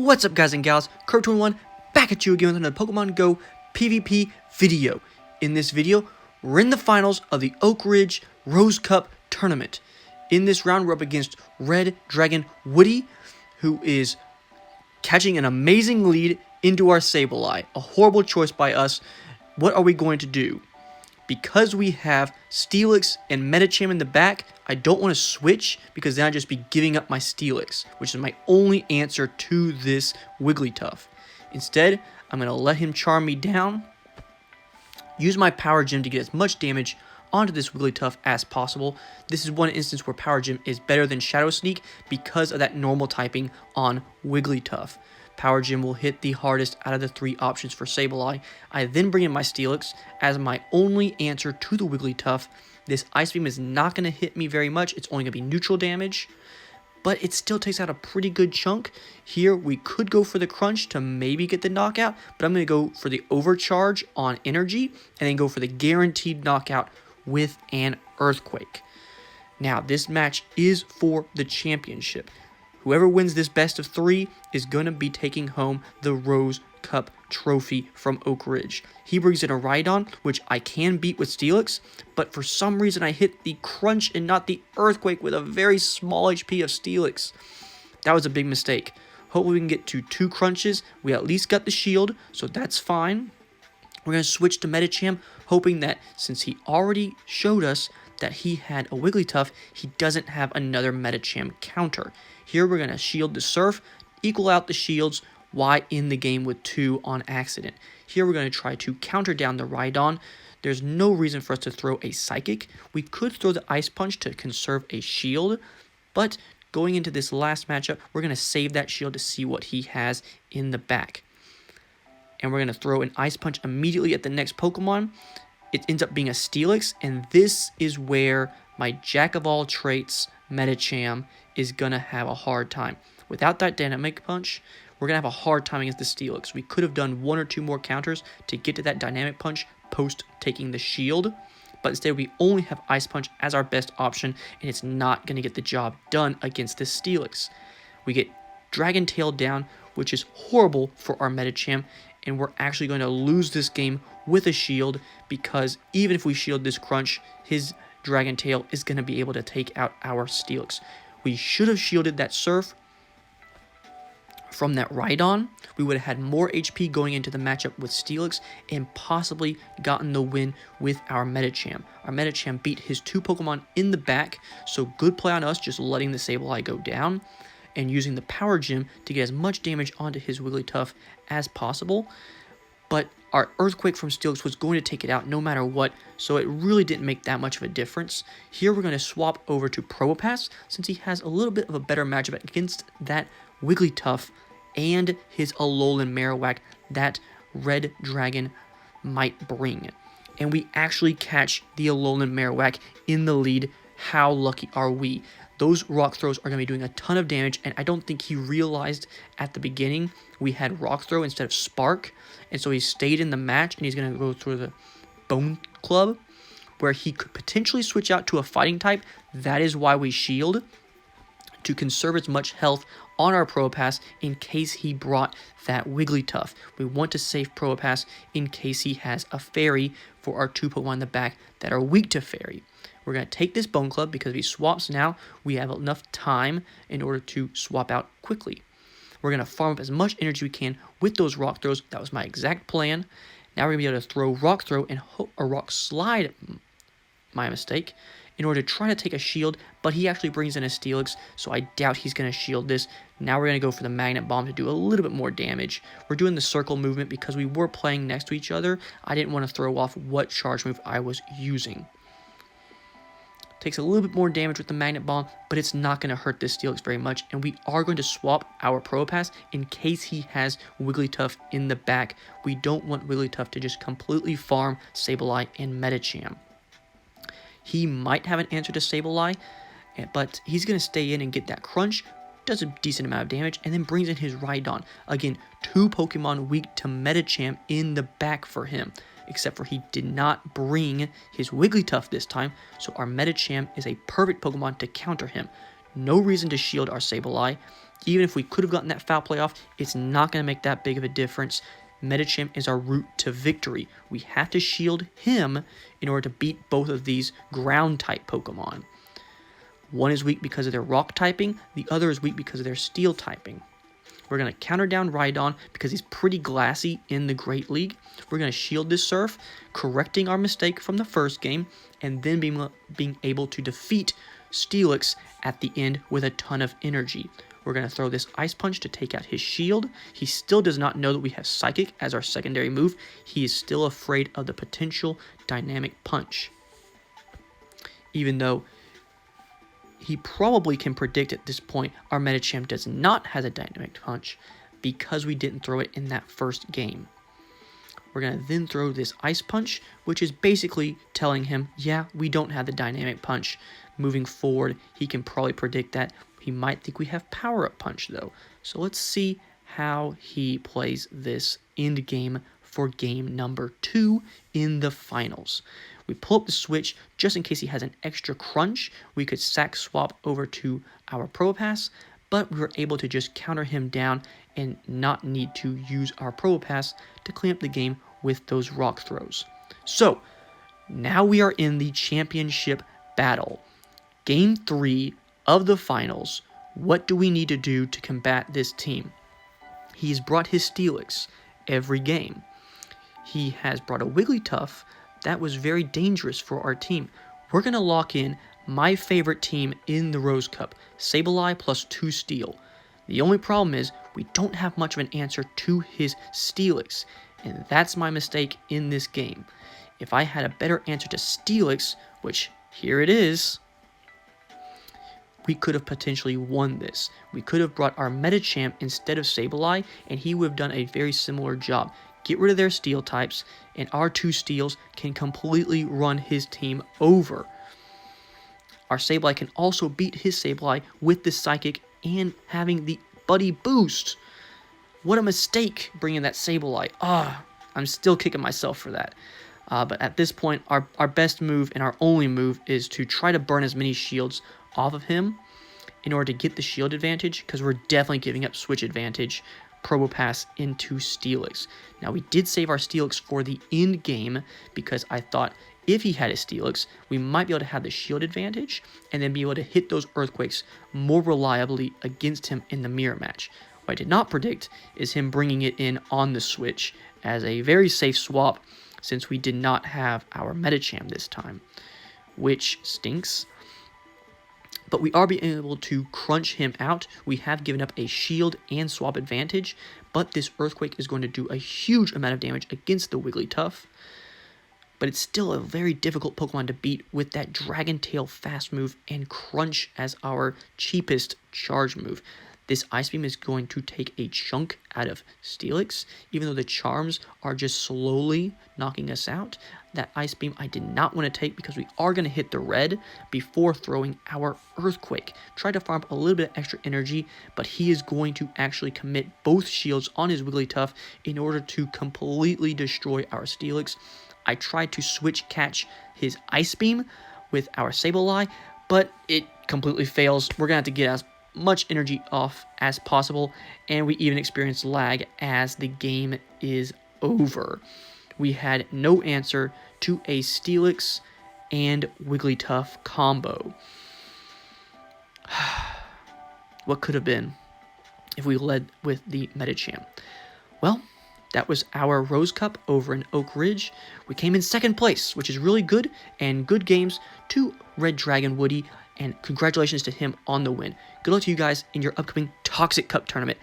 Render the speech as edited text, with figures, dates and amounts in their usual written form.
What's up, guys and gals? Curve21 back at you again with another Pokemon Go PvP video. In this video, we're in the finals of the Oak Ridge Rose Cup tournament. In this round, we're up against Red Dragon Woody, who is catching an amazing lead into our Sableye. A horrible choice by us. What are we going to do? Because we have Steelix and Medicham in the back, I don't want to switch because then I'd just be giving up my Steelix, which is my only answer to this Wigglytuff. Instead, I'm going to let him charm me down, use my Power Gem to get as much damage onto this Wigglytuff as possible. This is one instance where Power Gem is better than Shadow Sneak because of that normal typing on Wigglytuff. Power Gem will hit the hardest out of the three options for Sableye. I then bring in my Steelix as my only answer to the Wigglytuff. This Ice Beam is not going to hit me very much. It's only going to be neutral damage, but it still takes out a pretty good chunk. Here, we could go for the Crunch to maybe get the knockout, but I'm going to go for the Overcharge on Energy and then go for the guaranteed knockout with an Earthquake. Now, this match is for the championship. Whoever wins this best of three is going to be taking home the Rose Cup trophy from Oak Ridge. He brings in a Rhydon, which I can beat with Steelix, but for some reason I hit the Crunch and not the Earthquake with a very small HP of Steelix. That was a big mistake. Hopefully we can get to 2 Crunches. We at least got the shield, so that's fine. We're going to switch to Medicham, hoping that since he already showed us that he had a Wigglytuff, he doesn't have another Medicham counter. Here we're going to shield the Surf, equal out the shields, while in the game with 2 on accident. Here we're going to try to counter down the Rhydon. There's no reason for us to throw a Psychic. We could throw the Ice Punch to conserve a shield, but going into this last matchup, we're going to save that shield to see what he has in the back. And we're going to throw an Ice Punch immediately at the next Pokemon. It ends up being a Steelix, and this is where my Jack-of-all-traits Medicham is going to have a hard time. Without that Dynamic Punch, we're going to have a hard time against the Steelix. We could have done 1 or 2 more counters to get to that Dynamic Punch post taking the shield, but instead we only have Ice Punch as our best option, and it's not going to get the job done against this Steelix. We get Dragon Tail down, which is horrible for our Medicham, and we're actually going to lose this game with a shield because even if we shield this Crunch, his Dragon Tail is going to be able to take out our Steelix. We should have shielded that Surf from that Rhydon. We would have had more HP going into the matchup with Steelix and possibly gotten the win with our Medicham. Our Medicham beat his 2 Pokemon in the back, so good play on us just letting the Sableye go down and using the Power Gem to get as much damage onto his Wigglytuff as possible. But our Earthquake from Steelix was going to take it out no matter what, so it really didn't make that much of a difference. Here we're going to swap over to Probopass since he has a little bit of a better matchup against that Wigglytuff and his Alolan Marowak that Red Dragon might bring. And we actually catch the Alolan Marowak in the lead. How lucky are we? Those Rock Throws are going to be doing a ton of damage, and I don't think he realized at the beginning we had Rock Throw instead of Spark, and so he stayed in the match, and he's going to go through the Bone Club, where he could potentially switch out to a Fighting type. That is why we shield, to conserve as much health on our Probopass in case he brought that Wigglytuff. We want to save Probopass in case he has a Fairy for our 2 Pokemon in the back that are weak to Fairy. We're going to take this Bone Club because if he swaps now, we have enough time in order to swap out quickly. We're going to farm up as much energy we can with those Rock Throws. That was my exact plan. Now we're going to be able to throw Rock Throw and a Rock Slide, my mistake, in order to try to take a shield, but he actually brings in a Steelix, so I doubt he's going to shield this. Now we're going to go for the Magnet Bomb to do a little bit more damage. We're doing the circle movement because we were playing next to each other. I didn't want to throw off what charge move I was using. Takes a little bit more damage with the Magnet Bomb, but it's not going to hurt this Steelix very much, and we are going to swap our Probopass in case he has Wigglytuff in the back. We don't want Wigglytuff to just completely farm Sableye and Medicham. He might have an answer to Sableye, but he's going to stay in and get that Crunch, does a decent amount of damage, and then brings in his Rhydon. Again, 2 Pokemon weak to Medicham in the back for him, except for he did not bring his Wigglytuff this time, so our Medicham is a perfect Pokemon to counter him. No reason to shield our Sableye, Even if we could have gotten that foul play off, it's not going to make that big of a difference. Medicham is our route to victory. We have to shield him in order to beat both of these ground-type Pokemon. One is weak because of their rock typing, the other is weak because of their steel typing. We're going to counter down Rhydon because he's pretty glassy in the Great League. We're going to shield this Surf, correcting our mistake from the first game, and then being able to defeat Steelix at the end with a ton of energy. We're going to throw this Ice Punch to take out his shield. He still does not know that we have Psychic as our secondary move. He is still afraid of the potential Dynamic Punch. Even though he probably can predict at this point our Medicham does not have a Dynamic Punch because we didn't throw it in that first game. We're going to then throw this Ice Punch, which is basically telling him, yeah, we don't have the Dynamic Punch. Moving forward, he can probably predict that. He might think we have Power Up Punch, though. So let's see how he plays this end game for game number 2 in the finals. We pull up the switch just in case he has an extra crunch. We could sack swap over to our Probopass, but we were able to just counter him down and not need to use our Probopass to clean up the game with those rock throws. So now we are in the championship battle. Game 3 of the finals. What do we need to do to combat this team? He's brought his Steelix every game. He has brought a Wigglytuff that was very dangerous for our team. We're going to lock in my favorite team in the Rose Cup, Sableye plus 2 Steel. The only problem is we don't have much of an answer to his Steelix, and that's my mistake in this game. If I had a better answer to Steelix, which here it is, we could have potentially won this. We could have brought our Medicham instead of Sableye, and he would have done a very similar job. Get rid of their steel types, and our 2 steels can completely run his team over. Our Sableye can also beat his Sableye with the Psychic and having the Buddy Boost. What a mistake bringing that Sableye. I'm still kicking myself for that. But at this point, our best move and our only move is to try to burn as many shields off of him in order to get the shield advantage, because we're definitely giving up switch advantage. Probopass into Steelix. Now, we did save our Steelix for the end game because I thought if he had a Steelix, we might be able to have the shield advantage and then be able to hit those Earthquakes more reliably against him in the mirror match. What I did not predict is him bringing it in on the switch as a very safe swap since we did not have our Medicham this time, which stinks. But we are being able to crunch him out. We have given up a shield and swap advantage, but this Earthquake is going to do a huge amount of damage against the Wigglytuff. But it's still a very difficult Pokemon to beat with that Dragon Tail fast move and Crunch as our cheapest charge move. This Ice Beam is going to take a chunk out of Steelix, even though the Charms are just slowly knocking us out. That Ice Beam I did not want to take because we are going to hit the red before throwing our Earthquake. Try to farm up a little bit of extra energy, but he is going to actually commit both shields on his Wigglytuff in order to completely destroy our Steelix. I tried to switch catch his Ice Beam with our Sableye, but it completely fails. We're going to have to get as much energy off as possible, and we even experience lag as the game is over. We had no answer to a Steelix and Wigglytuff combo. What could have been if we led with the Medicham? Well, that was our Rose Cup over in Oak Ridge. We came in second place, which is really good, and good games to Red Dragon Woody, and congratulations to him on the win. Good luck to you guys in your upcoming Toxic Cup tournament.